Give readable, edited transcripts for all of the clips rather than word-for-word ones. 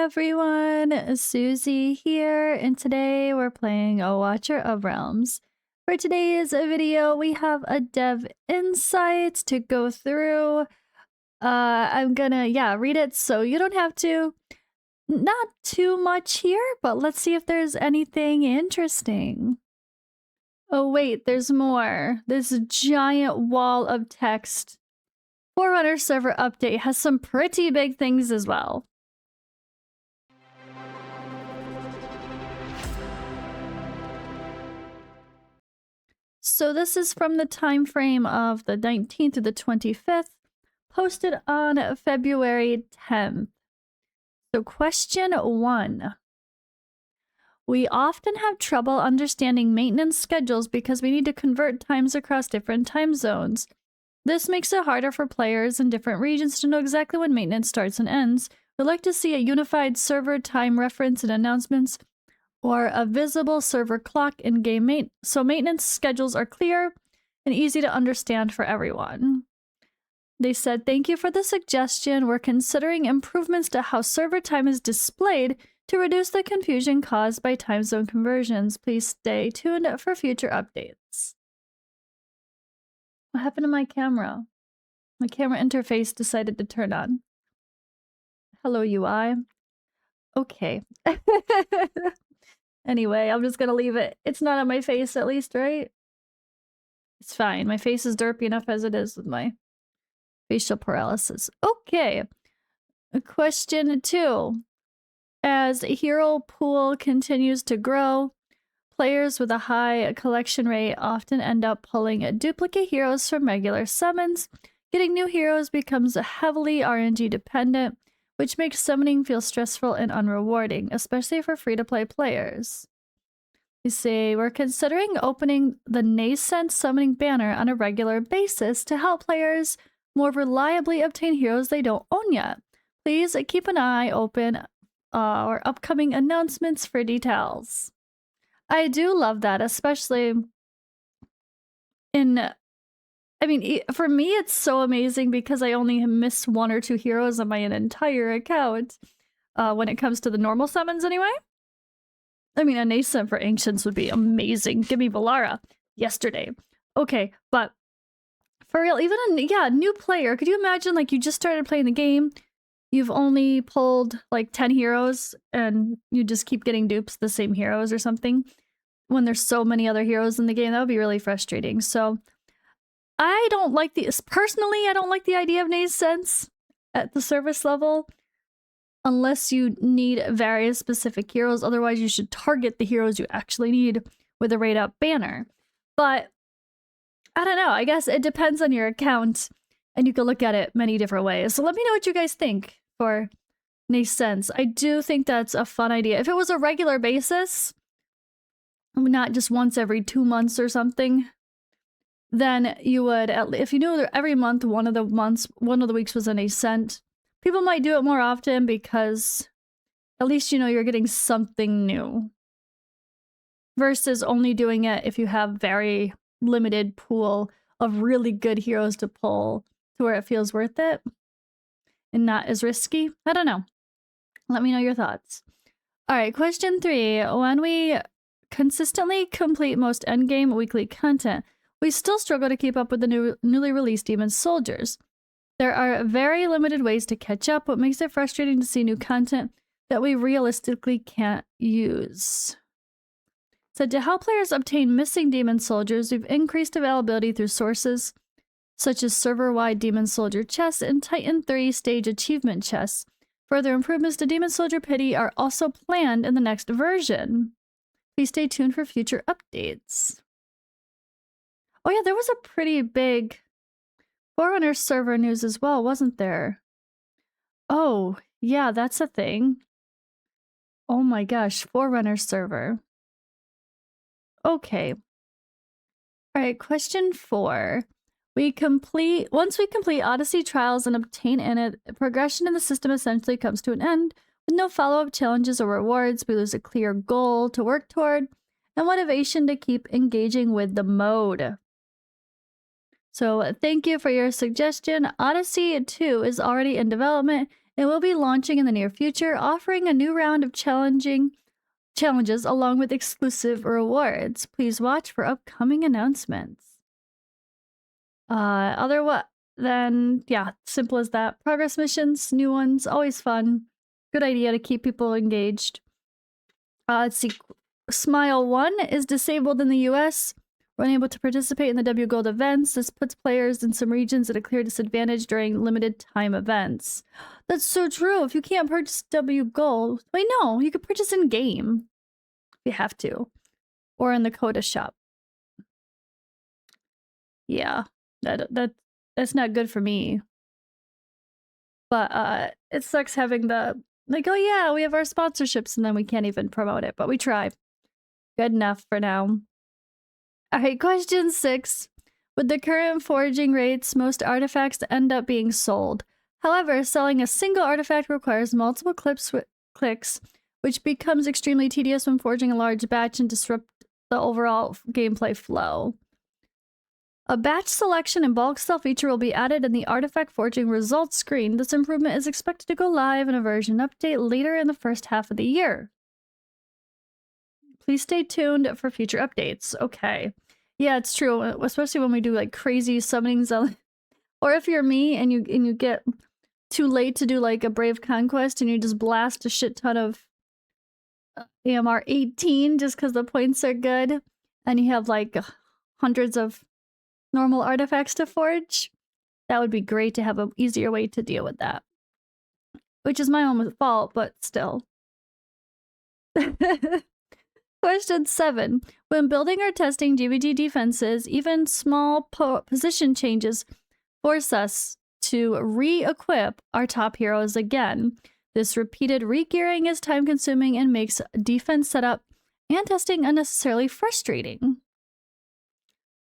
everyone, Suzi here, and today we're playing a Watcher of Realms. For today's video, we have a dev insight to go through. I'm gonna, read it so you don't have to. Not too much here, but let's see if there's anything interesting. Oh wait, there's more. This giant wall of text. Forerunner server update has some pretty big things as well. So this is from the time frame of the 19th to the 25th, posted on February 10th. So question 1. We often have trouble understanding maintenance schedules because we need to convert times across different time zones. This makes it harder for players in different regions to know exactly when maintenance starts and ends. We'd like to see a unified server time reference and announcements, or a visible server clock in game so maintenance schedules are clear and easy to understand for everyone. They said, thank you for the suggestion. We're considering improvements to how server time is displayed to reduce the confusion caused by time zone conversions. Please stay tuned for future updates. What happened to my camera? My camera interface decided to turn on. Hello, UI. Okay. Anyway, I'm just gonna leave it. It's not on my face, at least, right? It's fine. My face is derpy enough as it is with my facial paralysis. Okay. Question 2. As hero pool continues to grow, players with a high collection rate often end up pulling duplicate heroes from regular summons. Getting new heroes becomes heavily RNG dependent, which makes summoning feel stressful and unrewarding, especially for free-to-play players. You see, we're considering opening the nascent summoning banner on a regular basis to help players more reliably obtain heroes they don't own yet. Please keep an eye open or upcoming announcements for details. I do love that, especially in... I mean, for me, it's so amazing because I only miss 1 or 2 heroes on my entire account when it comes to the normal summons anyway. I mean, a nascent for Ancients would be amazing. Give me Valara yesterday. Okay, but for real, even a new player, could you imagine, like, you just started playing the game, you've only pulled like 10 heroes and you just keep getting dupes the same heroes or something when there's so many other heroes in the game? That would be really frustrating. So I don't like personally, I don't like the idea of nascents at the service level unless you need various specific heroes. Otherwise, you should target the heroes you actually need with a rate up banner. But I don't know, I guess it depends on your account and you can look at it many different ways. So let me know what you guys think for nascents. I do think that's a fun idea. If it was a regular basis, not just once every 2 months or something, then you would, if you knew that every month, one of the weeks was a nascent, people might do it more often because at least you know you're getting something new. Versus only doing it if you have very limited pool of really good heroes to pull to where it feels worth it and not as risky. I don't know. Let me know your thoughts. All right, question 3. When we consistently complete most endgame weekly content, we still struggle to keep up with the newly released Demon Soldiers. There are very limited ways to catch up, what makes it frustrating to see new content that we realistically can't use. So to help players obtain missing Demon Soldiers, we've increased availability through sources such as server-wide Demon Soldier chests and Titan 3 stage achievement chests. Further improvements to Demon Soldier Pity are also planned in the next version. Please stay tuned for future updates. Oh yeah, there was a pretty big Forerunner server news as well, wasn't there? Oh, yeah, that's a thing. Oh my gosh, Forerunner server. Okay. All right, question 4. Once we complete Odyssey trials and obtain it, progression in the system essentially comes to an end. With no follow-up challenges or rewards, we lose a clear goal to work toward and motivation to keep engaging with the mode. So thank you for your suggestion. Odyssey 2 is already in development It will be launching in the near future, offering a new round of challenges along with exclusive rewards. Please watch for upcoming announcements. Then yeah, simple as that. Progress missions, new ones, always fun. Good idea to keep people engaged. Let's see. Smile 1 is disabled in the US. We're unable to participate in the W Gold events. This puts players in some regions at a clear disadvantage during limited time events. That's so true. If you can't purchase W Gold, wait, no, you can purchase in game. If you have to, or in the Coda shop. Yeah, that's not good for me. But it sucks having the like, oh yeah, we have our sponsorships and then we can't even promote it, but we try. Good enough for now. Alright, question 6. With the current foraging rates, most artifacts end up being sold. However, selling a single artifact requires multiple clicks, which becomes extremely tedious when forging a large batch and disrupt the overall gameplay flow. A batch selection and bulk sell feature will be added in the artifact forging results screen. This improvement is expected to go live in a version update later in the first half of the year. Please stay tuned for future updates. Okay. Yeah, it's true, especially when we do like crazy summoning or if you're me and you get too late to do like a Brave Conquest and you just blast a shit ton of AMR 18 just because the points are good and you have like hundreds of normal artifacts to forge, that would be great to have an easier way to deal with that. Which is my own fault, but still. Question 7. When building or testing GVG defenses, even small position changes force us to re-equip our top heroes again. This repeated re-gearing is time-consuming and makes defense setup and testing unnecessarily frustrating.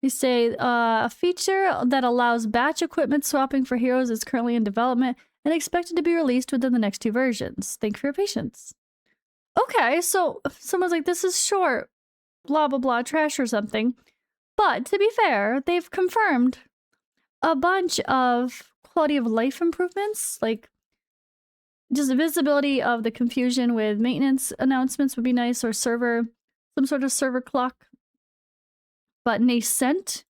We say a feature that allows batch equipment swapping for heroes is currently in development and expected to be released within the next 2 versions. Thank you for your patience. Okay, so someone's like, this is short, blah, blah, blah, trash or something. But to be fair, they've confirmed a bunch of quality of life improvements, like just visibility of the confusion with maintenance announcements would be nice, or some sort of server clock. But Nascent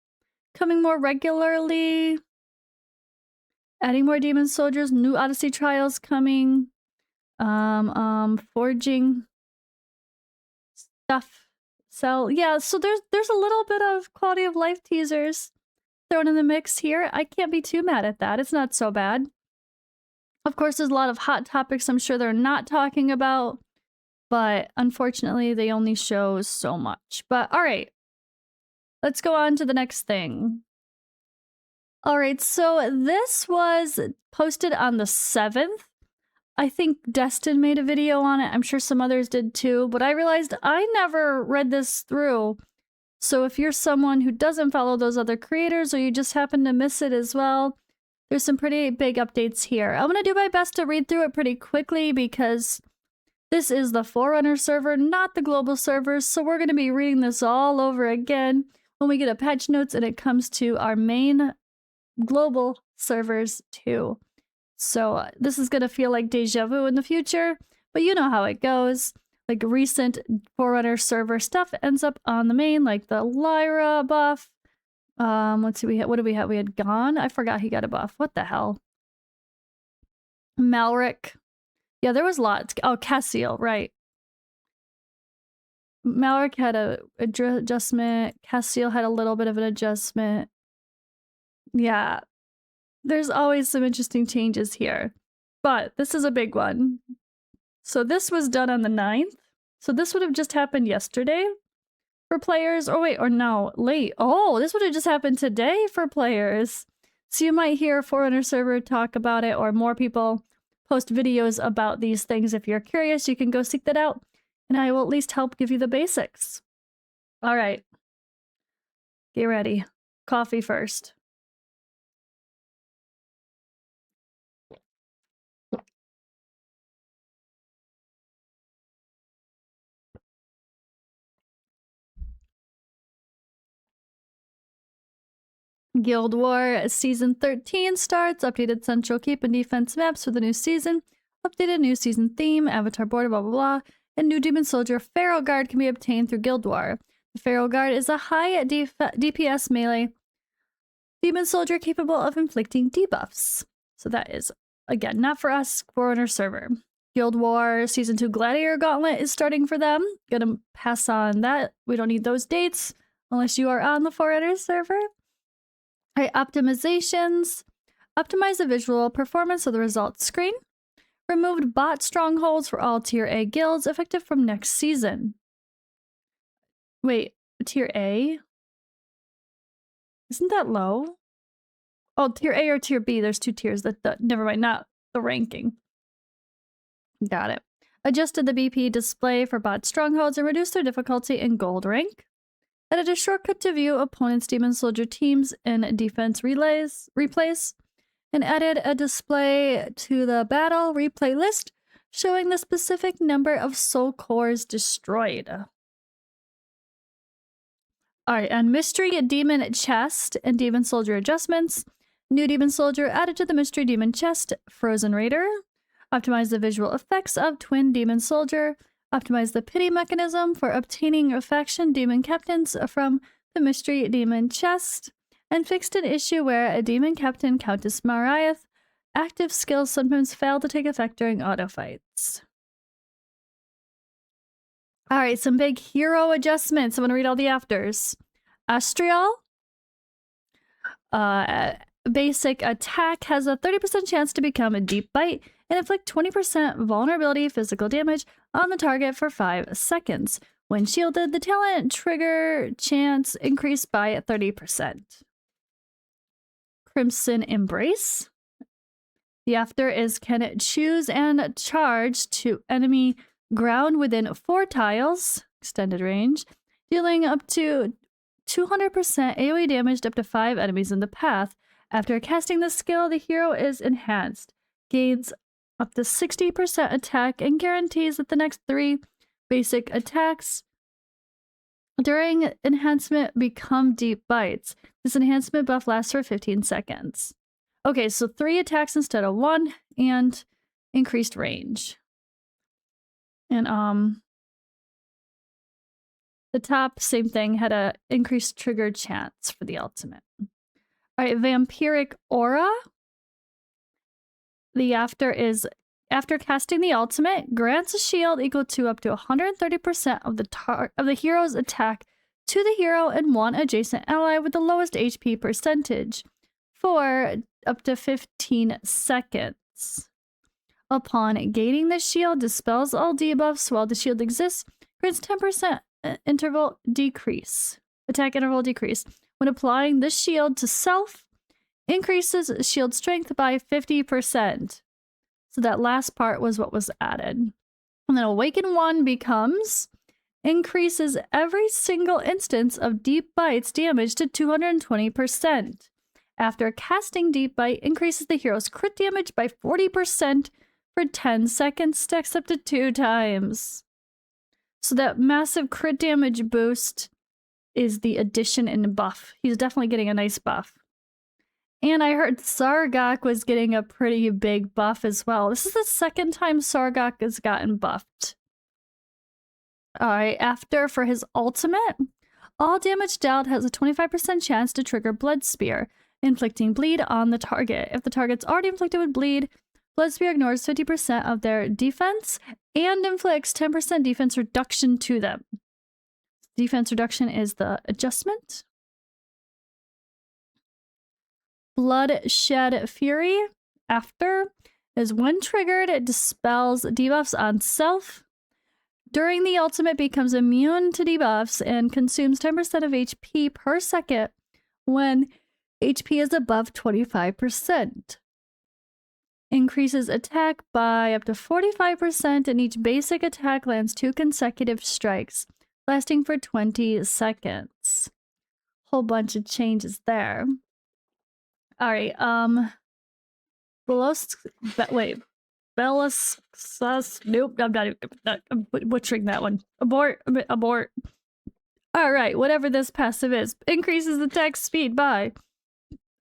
coming more regularly, adding more demon soldiers, new Odyssey trials coming. Forging stuff. So yeah, so there's a little bit of quality of life teasers thrown in the mix here. I can't be too mad at that. It's not so bad. Of course, there's a lot of hot topics I'm sure they're not talking about, but unfortunately they only show so much. But all right, let's go on to the next thing. All right, so this was posted on the 7th. I think Destin made a video on it. I'm sure some others did too, but I realized I never read this through. So if you're someone who doesn't follow those other creators or you just happen to miss it as well, there's some pretty big updates here. I'm going to do my best to read through it pretty quickly because this is the Forerunner server, not the global servers. So we're going to be reading this all over again when we get a patch notes and it comes to our main global servers too. So this is going to feel like deja vu in the future, but you know how it goes. Like recent Forerunner server stuff ends up on the main, like the Lyra buff. Let's see, what did we have? We had Gone. I forgot he got a buff. What the hell? Malric. Yeah, there was lots. Oh, Cassiel, right. Malric had a adjustment. Cassiel had a little bit of an adjustment. Yeah. There's always some interesting changes here, but this is a big one. So this was done on the 9th. So this would have just happened yesterday for players. Or wait, or no, late. Oh, this would have just happened today for players. So you might hear a Forerunner server talk about it, or more people post videos about these things. If you're curious, you can go seek that out, and I will at least help give you the basics. All right. Get ready. Coffee first. Guild War Season 13 starts. Updated Central Keep and Defense maps for the new season. Updated new season theme, avatar border, blah blah blah, and new demon soldier Pharaoh Guard can be obtained through Guild War. The Pharaoh Guard is a high DPS melee demon soldier capable of inflicting debuffs. So that is, again, not for us, Forerunner server. Guild War Season 2 Gladiator Gauntlet is starting for them. Gonna pass on that. We don't need those dates unless you are on the Forerunner server. All right, optimizations. Optimize the visual performance of the results screen. Removed bot strongholds for all Tier A guilds effective from next season. Wait, Tier A? Isn't that low? Oh, Tier A or Tier B. There's two tiers. Never mind, not the ranking. Got it. Adjusted the BP display for bot strongholds and reduced their difficulty in gold rank. Added a shortcut to view opponents' demon soldier teams in defense replays. And added a display to the battle replay list showing the specific number of soul cores destroyed. Alright, and Mystery Demon Chest and Demon Soldier adjustments. New Demon Soldier added to the Mystery Demon Chest, Frozen Raider. Optimize the visual effects of Twin Demon Soldier. Optimize the pity mechanism for obtaining faction demon captains from the Mystery Demon Chest. And fixed an issue where a demon captain, Countess Mariath, active skills sometimes fail to take effect during auto fights. Alright, some big hero adjustments. I'm going to read all the afters. Astriel. Basic attack has a 30% chance to become a deep bite and inflict 20% vulnerability physical damage on the target for 5 seconds. When shielded, the talent trigger chance increased by 30%. Crimson Embrace. The after is can choose and charge to enemy ground within 4 tiles, extended range, dealing up to 200% AoE damage to up to 5 enemies in the path. After casting the skill, the hero is enhanced, gains up to 60% attack, and guarantees that the next 3 basic attacks during enhancement become deep bites. This enhancement buff lasts for 15 seconds. Okay, so 3 attacks instead of 1, and increased range. And the top, same thing, had a increased trigger chance for the ultimate. Alright, Vampiric Aura. The after is, after casting the ultimate, grants a shield equal to up to 130% of the hero's attack to the hero and 1 adjacent ally with the lowest HP percentage for up to 15 seconds. Upon gaining the shield, dispels all debuffs while the shield exists, grants 10% interval decrease. Attack interval decrease. When applying this shield to self, increases shield strength by 50%. So that last part was what was added. And then Awaken 1 becomes increases every single instance of deep bites damage to 220%. After casting deep bite, increases the hero's crit damage by 40% for 10 seconds, stacks up to 2 times. So that massive crit damage boost is the addition and buff. He's definitely getting a nice buff. And I heard Sargak was getting a pretty big buff as well. This is the second time Sargak has gotten buffed. Alright, after for his ultimate, all damage dealt has a 25% chance to trigger Blood Spear, inflicting bleed on the target. If the target's already inflicted with bleed, Blood Spear ignores 50% of their defense and inflicts 10% defense reduction to them. Defense reduction is the adjustment. Bloodshed Fury, after, is when triggered, it dispels debuffs on self. During the ultimate, becomes immune to debuffs and consumes 10% of HP per second when HP is above 25%. Increases attack by up to 45%, and each basic attack lands 2 consecutive strikes, lasting for 20 seconds. Whole bunch of changes there. Alright, Bellas, nope, I'm butchering that one. Abort. Alright, whatever this passive is, increases attack speed by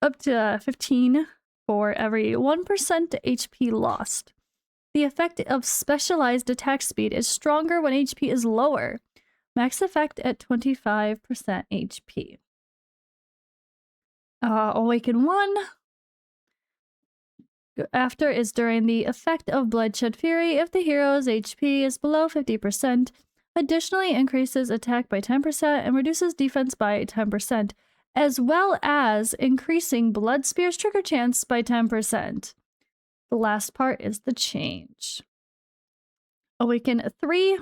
up to 15 for every 1% HP lost. The effect of specialized attack speed is stronger when HP is lower. Max effect at 25% HP. Awaken 1. After is during the effect of Bloodshed Fury if the hero's HP is below 50%. Additionally increases attack by 10% and reduces defense by 10%, as well as increasing Blood Spear's trigger chance by 10%. The last part is the change. Awaken 3.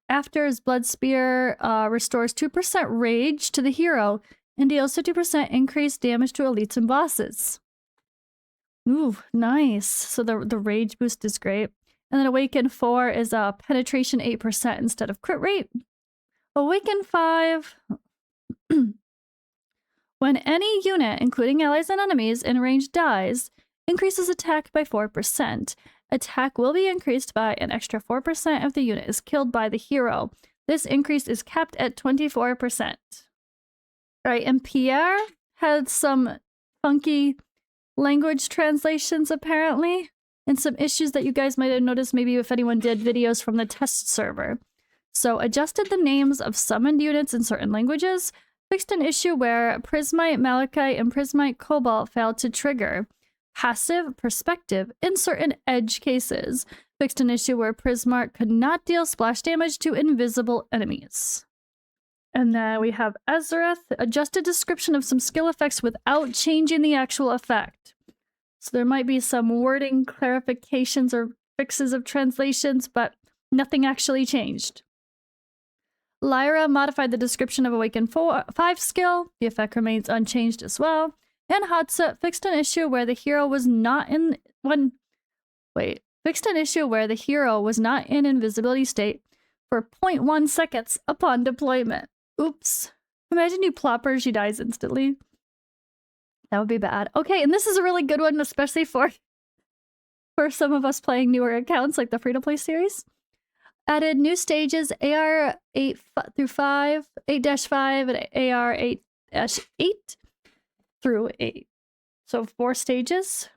After his Blood Spear restores 2% rage to the hero and deals 50% increased damage to elites and bosses. Ooh, nice. So the rage boost is great. And then Awaken 4 is penetration 8% instead of crit rate. Awaken 5. When any unit, including allies and enemies, in range dies, increases attack by 4%. Attack will be increased by an extra 4% if the unit is killed by the hero. This increase is capped at 24%. Right, and Pierre had some funky language translations apparently, and some issues that you guys might have noticed maybe if anyone did videos from the test server. So adjusted the names of summoned units in certain languages, fixed an issue where Prismite, Malachite, and Prismite Cobalt failed to trigger. Passive perspective in certain edge cases. Fixed an issue where Prismark could not deal splash damage to invisible enemies. And then we have Ezrith, adjusted description of some skill effects without changing the actual effect. So there might be some wording clarifications or fixes of translations, but nothing actually changed. Lyra modified the description of Awaken 5 skill. The effect remains unchanged as well. And Hatsa fixed an issue where the hero was not in invisibility state for 0.1 seconds upon deployment. Oops. Imagine you plop her, she dies instantly. That would be bad. Okay, and this is a really good one, especially for some of us playing newer accounts like the free-to-play series. Added new stages AR 8 through 5, 8-5, and AR 8-8 through 8. So 4 stages.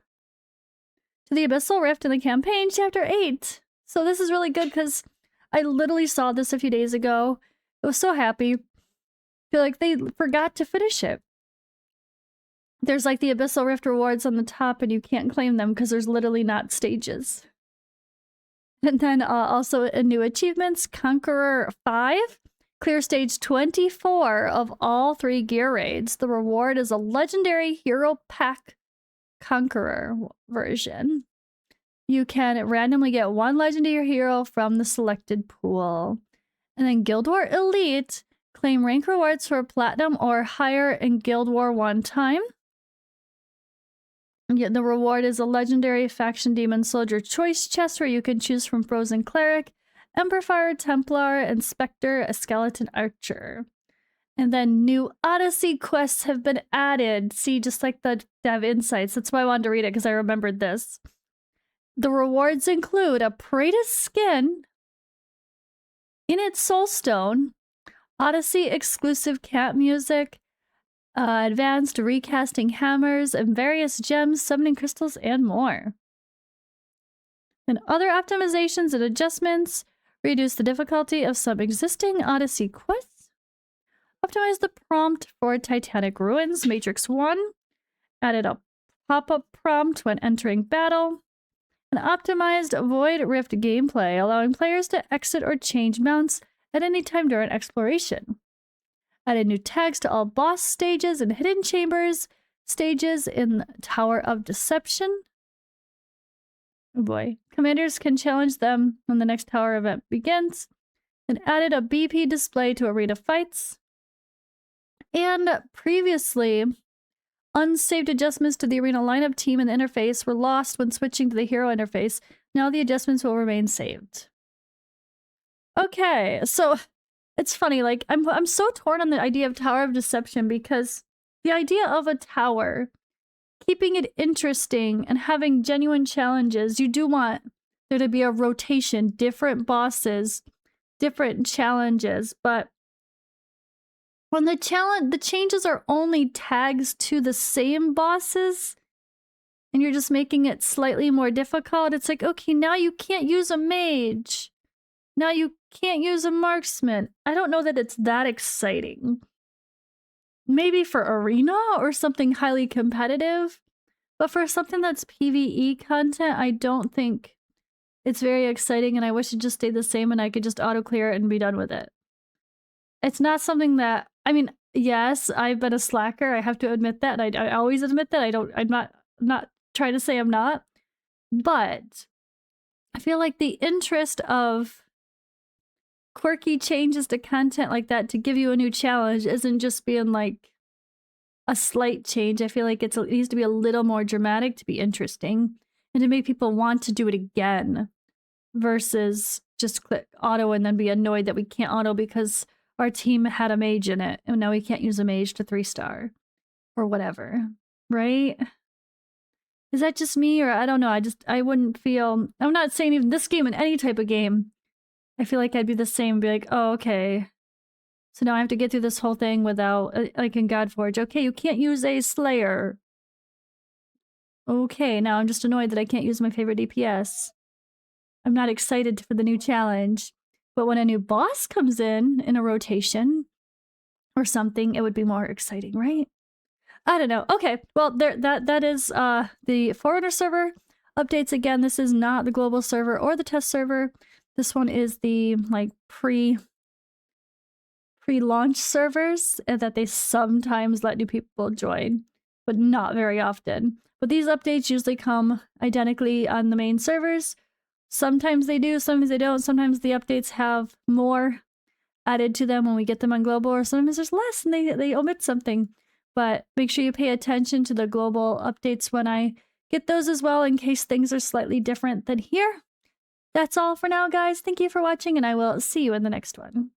To the Abyssal Rift in the campaign, Chapter 8. So this is really good because I literally saw this a few days ago. I was so happy. I feel like they forgot to finish it. There's like the Abyssal Rift rewards on the top and you can't claim them because there's literally not stages. And then also a new achievements, Conqueror 5. Clear stage 24 of all 3 gear raids. The reward is a legendary hero pack Conqueror version. You can randomly get 1 legendary hero from the selected pool. And then Guild War Elite. Claim rank rewards for Platinum or higher in Guild War 1 time. The reward is a legendary Faction Demon Soldier choice chest where you can choose from Frozen Cleric, Emperor Fire, Templar, and Spectre, a Skeleton Archer. And then new Odyssey quests have been added. See, just like the Dev Insights. That's why I wanted to read it, because I remembered this. The rewards include a Praetus skin, in its Soulstone, Odyssey exclusive cat music, advanced recasting hammers, and various gems, summoning crystals, and more. And other optimizations and adjustments reduce the difficulty of some existing Odyssey quests. Optimize the prompt for Titanic Ruins, Matrix 1. Added a pop-up prompt when entering battle. And optimized Void Rift gameplay, allowing players to exit or change mounts at any time during exploration. Added new tags to all boss stages and hidden chambers stages in Tower of Deception. Oh boy. Commanders can challenge them when the next tower event begins. And added a BP display to arena fights. And previously, unsaved adjustments to the arena lineup team and the interface were lost when switching to the hero interface. Now the adjustments will remain saved. Okay, so it's funny, like I'm so torn on the idea of Tower of Deception because the idea of a tower, keeping it interesting and having genuine challenges, you do want there to be a rotation, different bosses, different challenges, but when the changes are only tags to the same bosses, and you're just making it slightly more difficult, it's like, okay, now you can't use a mage. Now you can't use a marksman. I don't know that it's that exciting. Maybe for arena or something highly competitive, but for something that's PvE content, I don't think it's very exciting, and I wish it just stayed the same and I could just auto clear it and be done with it. It's not something that, I mean, yes, I've been a slacker. I have to admit that. I always admit that. I'm not trying to say I'm not, but I feel like the interest of quirky changes to content like that to give you a new challenge isn't just being like a slight change. I feel like it needs to be a little more dramatic to be interesting and to make people want to do it again versus just click auto and then be annoyed that we can't auto because our team had a mage in it and now we can't use a mage to 3-star or whatever, right? Is that just me, or I don't know? I wouldn't feel, I'm not saying even this game, in any type of game, I feel like I'd be the same, be like, oh, okay. So now I have to get through this whole thing without, like in Godforge, okay, you can't use a Slayer. Okay, now I'm just annoyed that I can't use my favorite DPS. I'm not excited for the new challenge. But when a new boss comes in a rotation or something, it would be more exciting, right? I don't know. Okay, well, that is the Forerunner server updates. Again, this is not the global server or the test server. This one is the like pre-launch servers that they sometimes let new people join, but not very often. But these updates usually come identically on the main servers. Sometimes they do, sometimes they don't. Sometimes the updates have more added to them when we get them on global, or sometimes there's less and they omit something. But make sure you pay attention to the global updates when I get those as well, in case things are slightly different than here. That's all for now, guys. Thank you for watching, and I will see you in the next one.